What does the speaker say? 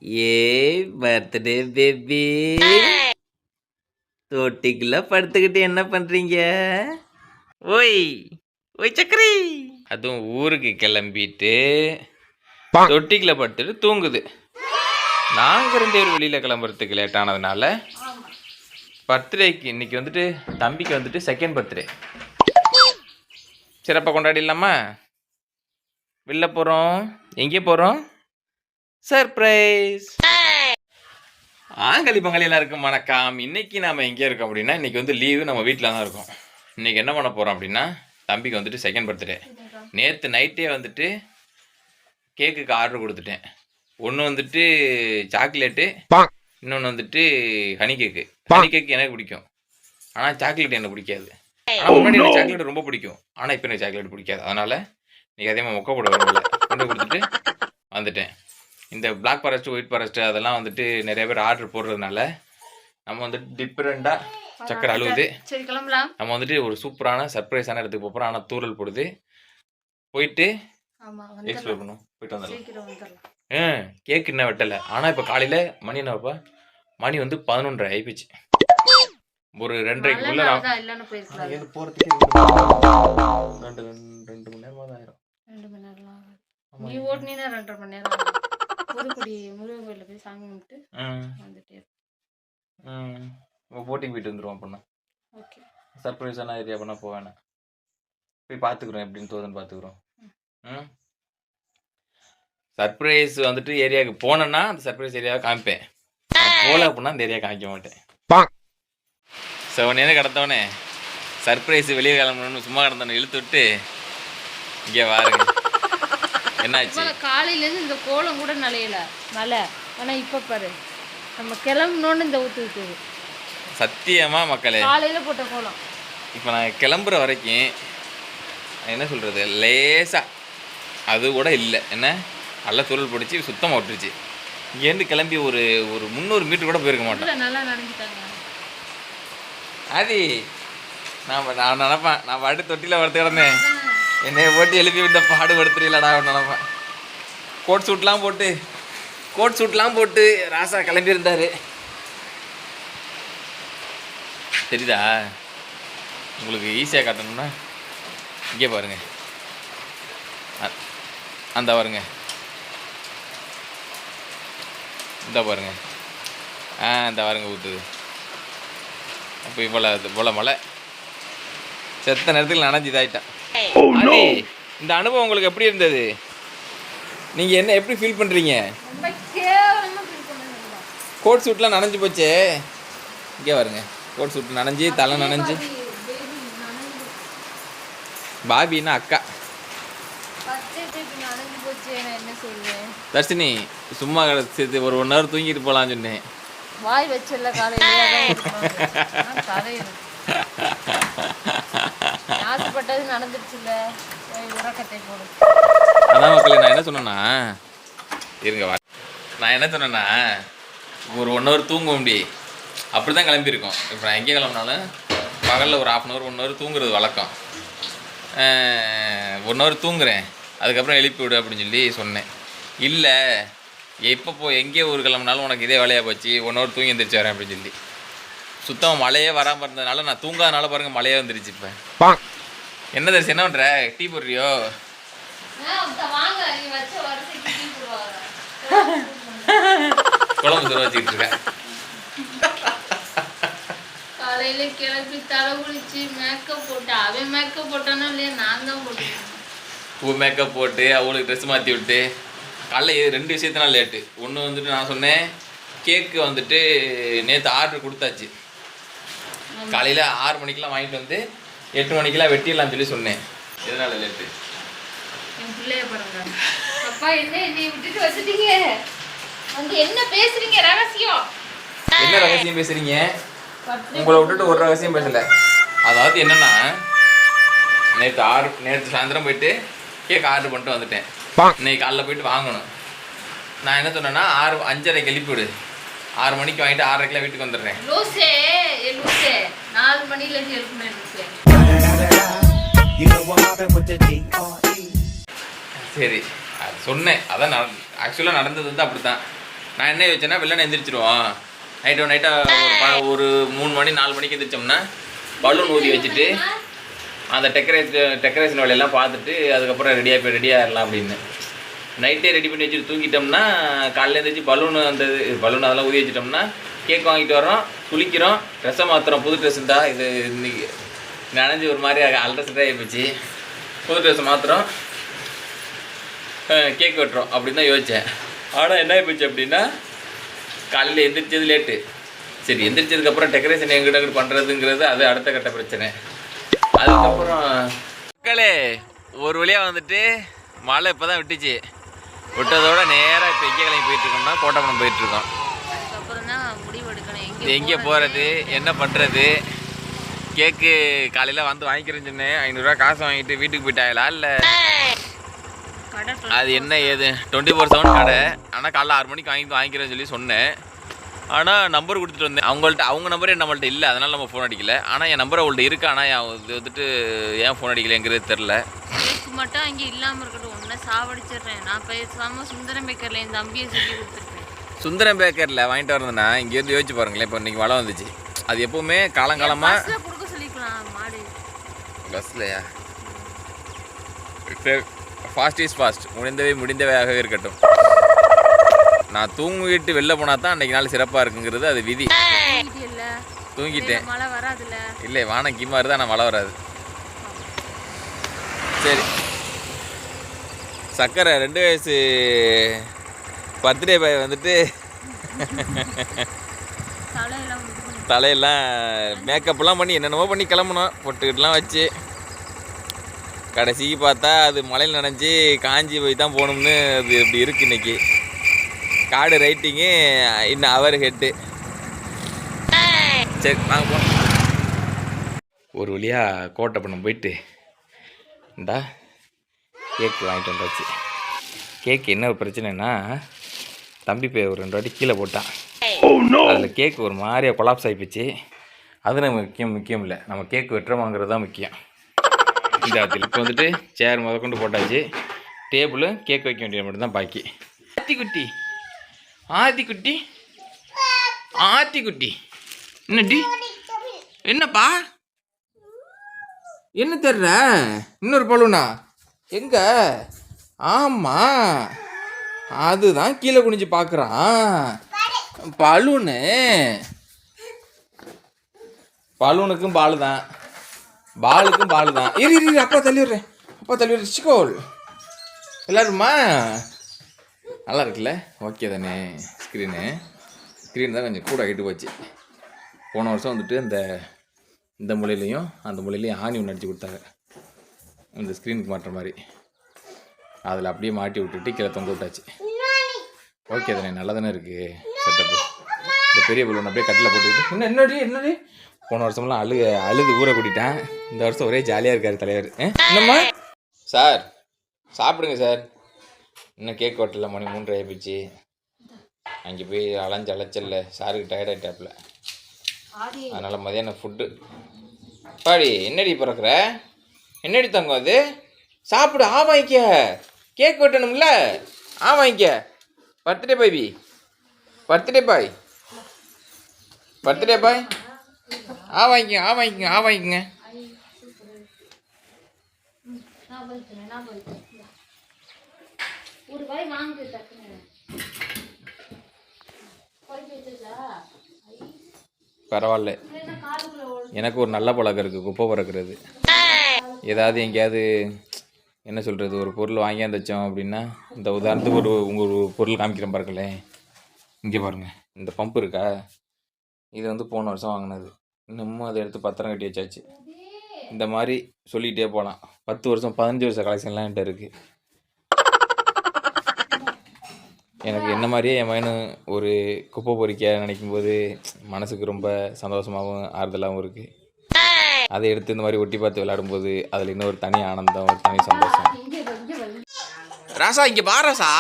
ஏ birthday baby, தொட்டிக்குள்ள படுத்துக்கிட்டு என்ன பண்றீங்க? ஓய் ஓய் சக்கரி, அதுவும் ஊருக்கு கிளம்பிட்டு தொட்டிக்குள்ள படுத்துட்டு தூங்குது. நாங்கள் 2 பேர் வெளியில் கிளம்புறதுக்கு லேட் ஆனதுனால பர்த்டேக்கு இன்னைக்கு வந்துட்டு தம்பிக்கு வந்துட்டு செகண்ட் பர்த்டே சிறப்பாக கொண்டாடிடலாமா? வெளில போகிறோம். எங்கே போகிறோம்? சர்ப்ரைஸ். ஆங்களி பங்காளி எல்லாருக்கும் வணக்கம். இன்னைக்கு நாம் எங்கே இருக்கோம் அப்படின்னா, இன்றைக்கி வந்து லீவு, நம்ம வீட்டில் தான் இருக்கோம். இன்றைக்கி என்ன பண்ண போகிறோம் அப்படின்னா, தம்பிக்கு வந்துட்டு செகண்ட் பர்த்டே. நேற்று நைட்டே வந்துட்டு கேக்குக்கு ஆர்டர் கொடுத்துட்டேன். ஒன்று வந்துட்டு சாக்லேட்டு, இன்னொன்று வந்துட்டு ஹனி கேக்கு. ஹனி கேக்கு எனக்கு பிடிக்கும், ஆனால் சாக்லேட் எனக்கு பிடிக்காது. ஆனால் முன்னாடி எனக்கு சாக்லேட் ரொம்ப பிடிக்கும், ஆனால் இப்போ எனக்கு சாக்லேட் பிடிக்காது. அதனால் இன்றைக்கி அதே மாதிரி மொக்க போட வரல, கொண்டு கொடுத்துட்டு வந்துட்டேன். இந்த பிளாக் ஃபாரஸ்ட், ஒயிட் ஃபாரஸ்ட் அதெல்லாம் வந்துட்டு நிறைய பேர் ஆர்டர் போடுறதுனால நம்ம வந்துட்டு டிஃப்ரெண்டாக சக்கரை அழுவுது. நம்ம வந்துட்டு ஒரு சூப்பரான சர்ப்ரைஸான இடத்துக்கு போகிறோம். ஆனால் தூரல் போடுது, போயிட்டு எக்ஸ்ப்ளோர் பண்ணுவோம். போயிட்டு வந்துடலாம். கேக் இன்னும் வெட்டலை. ஆனால் இப்போ காலையில் மணி என்னப்பா, மணி வந்து 11:30 ஆகிப்போச்சு. ஒரு 2:30க்குள்ள போகிறதுக்கு 2 மணி நேரமாக தான் ஆயிரும். 2 மணி நேரம் நீ ஓட்டுனீனா 2.5 மணி நேரம். புதுக்குடி முருகன் கோயிலில் போய் சாமி கும்பிட்டு வந்துட்டே போட்டிங் போயிட்டு வந்துடுவோம். அப்படின்னா ஓகே, சர்ப்ரைஸான ஏரியா பண்ணால் போவேண்ணா, போய் பார்த்துக்குறோம் எப்படின்னு தோதுன்னு பார்த்துக்குறோம். சர்ப்ரைஸ் வந்துட்டு ஏரியாவுக்கு போனேன்னா அந்த சர்ப்ரைஸ் ஏரியாவை காமிப்பேன். போகல அப்படின்னா அந்த ஏரியா காமிக்க மாட்டேன். செவனே கிடந்தவனே சர்ப்ரைஸ் வெளியே கிளம்பணும்னு சும்மா கிடந்தவனை இழுத்து விட்டு இங்கே வாருங்க. என்னாச்சு? காலையிலேருந்து இந்த கோலம் கூட நலையல மழை, ஆனால் இப்போ பாரு நம்ம கிளம்பணுன்னு இந்த ஊற்று ஊற்றுது. சத்தியமாக மக்களே, காலையில் போட்ட கோலம் இப்போ நான் கிளம்புற வரைக்கும் என்ன சொல்கிறது, லேசாக அது கூட இல்லை. என்ன நல்லா தூரல் பிடிச்சி சுத்தமாக விட்டுருச்சு. இங்கேருந்து கிளம்பி ஒரு 300 மீட்டர் கூட போயிருக்க மாட்டேன். நல்லா நினைக்கிட்டாங்க. அது நான் நினப்பேன், நான் பாட்டு தொட்டியில் வளர்த்து கிடந்தேன், என்னைய போட்டு எழுப்பி விட்ட பாடுபடுத்துறீங்களடா நினப்பேன். கோட் சூட்லாம் போட்டு ராசா கிளம்பியிருந்தாரு. தெரியுதா உங்களுக்கு? ஈஸியாக காட்டணும்னா இங்கே பாருங்க, அந்த பாருங்க, இந்த பாருங்க, இந்த பாருங்க ஊற்றுது. அப்போ இவ்வளோ மழை செத்த நேரத்துக்கு நனைஞ்சு இதாயிட்டேன். இந்த அனுபவம் உங்களுக்கு எப்படி இருந்தது? நீங்கள் என்ன எப்படி ஃபீல் பண்ணுறீங்க? கோட் சூட்லாம் நனைஞ்சு போச்சே. இங்கே வருங்க, கோட் சூட் நனைஞ்சி, தலை நனைஞ்சு. பாபின்னா அக்கா. தர்ஷினி சும்மா கிடச்சி ஒரு 1 ஹவர் தூங்கிட்டு போகலான்னு சொன்னேன். வாய் வச்சல காலையில் ஆசைப்பட்டது நடந்துருச்சுல்ல, உறக்கத்தை போடு. அதான் மக்களே, நான் என்ன சொன்னேன்னா, இருங்க வா, நான் என்ன சொன்னேன்னா ஒரு 1 ஹவர் தூங்க முடியும், அப்படி தான் கிளம்பியிருக்கோம். இப்போ நான் எங்கே கிளம்புனாலும் பகலில் ஒரு 1/2 ஹவர் 1 ஹவர் தூங்குறது வழக்கம். 1 ஹவர் தூங்குறேன், அதுக்கப்புறம் எழுப்பி விடு அப்படின்னு சொல்லி சொன்னேன். இல்லை எப்போ எங்கே ஊர் கிளம்புனாலும் உனக்கு இதே வேலையாக போச்சு, 1 ஹவர் தூங்கி எழுந்திரிச்சு வரேன் அப்படின்னு சொல்லி சுத்தமாக மழையே வராமல் இருந்ததுனால, நான் தூங்காதனால பாருங்கள் மழையே வந்துருச்சு. இப்போ என்ன தரிசி, என்ன பண்ணுற? டீ போடுறியோ? குழம்பு சுட வச்சுக்கிட்டு இருக்கேன். காலையில கிளம்பி தலை குளிச்சு மேக்கப் போட்டு, அவன் மேக்கப் போட்டானோ இல்லையா, நான் தான் போட்டேன். மேக்கப் போட்டு அவளுக்கு ட்ரெஸ் மாற்றி விட்டு காலைல 2 விஷயத்தினால லேட்டு. ஒன்று வந்துட்டு நான் சொன்னேன், கேக்கு வந்துட்டு நேற்று ஆர்டர் கொடுத்தாச்சு. காலையில் 6 மணிக்கெலாம் வாங்கிட்டு வந்து 8 மணிக்கெலாம் வெட்டிடலாம் சொல்லி சொன்னேன். எதனால லேட்டு? என் பிள்ளைய பாருங்க. அப்பா என்ன என்னை விட்டுட்டு வச்சுட்டீங்க, வந்து என்ன பேசுறீங்க? ரகசியம் என்ன ரகசியம் பேசுறீங்க? உங்களை விட்டுட்டு ஒரு ரகசியம் பேசலை. அதாவது என்னன்னா, நேற்று சாயந்தரம் போயிட்டு கேக் ஆர்டர் பண்ணிட்டு வந்துட்டேன். இன்னைக்கு காலைல போயிட்டு வாங்கணும். நான் என்ன சொன்னேன்னா 5:30 எழுப்பிவிடு, 6 மணிக்கு வாங்கிட்டு 6:30 வீட்டுக்கு வந்துடுறேன். 4 மணில எழுப்புனேன். சரி அது சொன்னேன். அதான் ஆக்சுவலாக நடந்தது வந்து அப்படி தான். நான் என்ன வச்சேன்னா வெள்ளனை எந்திரிச்சிருவோம். நைட்டாக ஒரு 3 மணி 4 மணிக்கு எந்திரிச்சோம்னா பலூன் ஊதி வச்சுட்டு அந்த டெக்கரேஷன் வேலையெல்லாம் பார்த்துட்டு அதுக்கப்புறம் ரெடியாகிடலாம் அப்படின்னு. நைட்டே ரெடி பண்ணி வச்சுட்டு தூங்கிட்டோம்னா காலையில் எழுந்திரிச்சு பலூன் அதெல்லாம் ஊதி வச்சிட்டோம்னா கேக் வாங்கிட்டு வரோம், குளிக்கிறோம், ட்ரெஸ்ஸை மாற்றுறோம். புது ட்ரெஸ் இருந்தா இது இன்னைக்கு நனைஞ்சி ஒரு மாதிரி அல்ட்ரஸாக ஆகிப்போச்சு. புது ட்ரெஸ்ஸை மாற்றுறோம், கேக் வெட்டுறோம் அப்படின்னு தான் யோசித்தேன். ஆனால் என்ன ஆகிப்போச்சு அப்படின்னா காலையில் எந்திரிச்சது லேட்டு. சரி, எந்திரிச்சதுக்கப்புறம் டெக்கரேஷன் எங்கிட்ட பண்ணுறதுங்கிறது அது அடுத்த கட்ட பிரச்சனை. அதுக்கப்புறம் மக்களே ஒரு வழியாக வந்துட்டு மழை இப்போ தான் விட்டுச்சு. விட்டதோட நேராக இப்போ எங்கே கிளம்பி போயிட்டுருக்கோம்னா கோட்டப்பணம் போயிட்டுருக்கோம். எங்கே போகிறது, என்ன பண்ணுறது. கேக்கு காலையில் வந்து வாங்கிக்கிறேன்னு சொன்னேன். 500 ரூபா காசு வாங்கிட்டு வீட்டுக்கு போயிட்டாங்களா இல்லை அது என்ன ஏது 24/7 கடை. ஆனால் காலைல 6 மணிக்கு வாங்கிக்கிறேன்னு சொல்லி சொன்னேன். ஆனால் நம்பர் கொடுத்துட்டு வந்தேன் அவங்க நம்பரே நம்மள்ட்ட இல்லை, அதனால் நம்ம ஃபோன் அடிக்கல. ஆனால் என் நம்பர் அவள்கிட்ட இருக்கு, ஆனால் இது வந்துட்டு ஏன் ஃபோன் அடிக்கலைங்கிறது தெரில. மட்டும் அங்கே இல்லாமல் இருக்கட்டும், ஒன்றை சாவடிச்சிடுறேன். நான் பேசாமல் சுந்தரம் பேக்கரில் என் தம்பியை சொல்லி கொடுத்துருக்கேன். சுந்தரம் பேக்கரில் வாங்கிட்டு வரதுன்னா இங்கேருந்து யோசிச்சு பாருங்களேன். இப்போ இன்றைக்கி மழை வந்துச்சு, அது எப்போவுமே காலங்காலமாக கொடுக்க சொல்லிக்கலாம். மாடு பஸ்லையா? சரி, ஃபாஸ்ட் இஸ் ஃபாஸ்ட், முடிந்தவையாகவே இருக்கட்டும். நான் தூங்கிட்டு வெளில போனால் தான் அன்றைக்கி நாள் சிறப்பாக இருக்குங்கிறது அது விதி. தூங்கிட்டேன், மழை வராதுல்ல. இல்லை வானம் கீமா இருந்தால் ஆனால் மழை வராது. சரி, சக்கரை 2 வயசு பர்த்டே பாய் வந்துட்டு தலையெல்லாம் மேக்கப்லாம் பண்ணி என்னென்னமோ பண்ணி கிளம்பணும், பொட்டுக்கிட்டலாம் வச்சு. கடைசிக்கு பார்த்தா அது மழையில் நனைஞ்சி காஞ்சி போய் தான் போகணும்னு அது இப்படி இருக்குது. இன்றைக்கி கார்டு ரைட்டிங்கு இன்னும் அவர் ஹெட்டு. சரி நாங்கள் போனோம். ஒரு வழியாக கோட்டப்பணம் போயிட்டு இந்தா கேக்கு வாங்கிட்டு வந்தாச்சு. கேக்கு என்ன ஒரு பிரச்சனைனா தம்பி போய் ஒரு 2 வாட்டி கீழே போட்டான். அதில் கேக்கு ஒரு மாதிரியாக கொலாப்ஸ் ஆகிப்போச்சு. அது நம்ம முக்கியம் இல்லை, நம்ம கேக்கு வெட்டுறோமாங்கிறது தான் முக்கியம். இந்த இடத்துல இப்போ வந்துட்டு சேர் கொண்டு போட்டாச்சு. டேபிள் கேக் வைக்க வேண்டியது மட்டும்தான் பாக்கி. ஆத்திக்குட்டி என்னடி என்னப்பா என்ன தர்ற? இன்னொரு பலூனா எங்க? ஆமாம், அதுதான் கீழே குனிஞ்சு பார்க்குறான். பலூனுக்கும் பாலு தான், பாலுக்கும் பாலு தான். இரு அப்பா தள்ளி விடுறேன் சிக்கோல். எல்லாருமா நல்லா இருக்குல்ல? ஓகே தானே? ஸ்க்ரீன் தான் கொஞ்சம் கூட ஆகிட்டு போச்சு. போன வருஷம் வந்துட்டு இந்த மூலையிலையும் அந்த மூலையிலையும் ஆணி ஒன்று அடிச்சு கொடுத்தாங்க, இந்த ஸ்க்ரீனுக்கு மாட்டுற மாதிரி. அதில் அப்படியே மாட்டி விட்டுட்டு கீழே தொங்க விட்டாச்சு. ஓகே தானே? நல்லா தானே இருக்குது செட்டப்பு. இந்த பெரிய பலூன் அப்படியே கட்டில் போட்டுக்கிட்டு என்னடி போன வருஷம்லாம் அழுது ஊற கூட்டிட்டான். இந்த வருஷம் ஒரே ஜாலியாக இருக்கார் தலைவர். என்னம்மா சார் சாப்பிடுங்க சார். இன்னும் கேக் ஹோட்டலில் மணி 3:30 ஆகிப்போச்சு. அங்கே போய் அலைச்சல்ல சாருக்கு டயர்டாகிட்டாப்புல. அதனால் மதியானம் ஃபுட்டு பாடி. என்னடி பிறக்கிற? என்னடி தங்கம் அது? சாப்பிடு, வாங்கிக்க. கேக் வெட்டணும்ல, வாங்கிக்க. பர்த்டே பாய் வாங்கிக்கங்க. பரவாயில்ல, எனக்கு ஒரு நல்ல பழக்கம் இருக்குது, குப்பை பறக்கிறது. ஏதாவது எங்கேயாவது என்ன சொல்கிறது, ஒரு பொருள் வாங்கியாந்து வச்சோம் அப்படின்னா, இந்த உதாரணத்துக்கு ஒரு பொருள் காமிக்கிறேன் பாருங்களேன். இங்கே பாருங்கள், இந்த பம்பு இருக்கா, இது வந்து போன வருஷம் வாங்கினது. இன்னமும் அதை எடுத்து பத்திரம் கட்டி வச்சாச்சு. இந்த மாதிரி சொல்லிகிட்டே போகலாம். 10 வருஷம் 15 வருஷம் கலெக்ஷன்லாம் என்கிட்ட இருக்குது. எனக்கு என்ன மாதிரியே என் மகனு ஒரு குப்பை பொறிக்க நினைக்கும்போது மனசுக்கு ரொம்ப சந்தோஷமாகவும் ஆறுதலாகவும் இருக்குது. அதை எடுத்து இந்த மாதிரி ஒட்டி பார்த்து விளையாடும்போது அதில் இன்னொரு தனி ஆனந்தம், ஒரு தனி சந்தோஷம். ராசா இங்கே பா ராசா.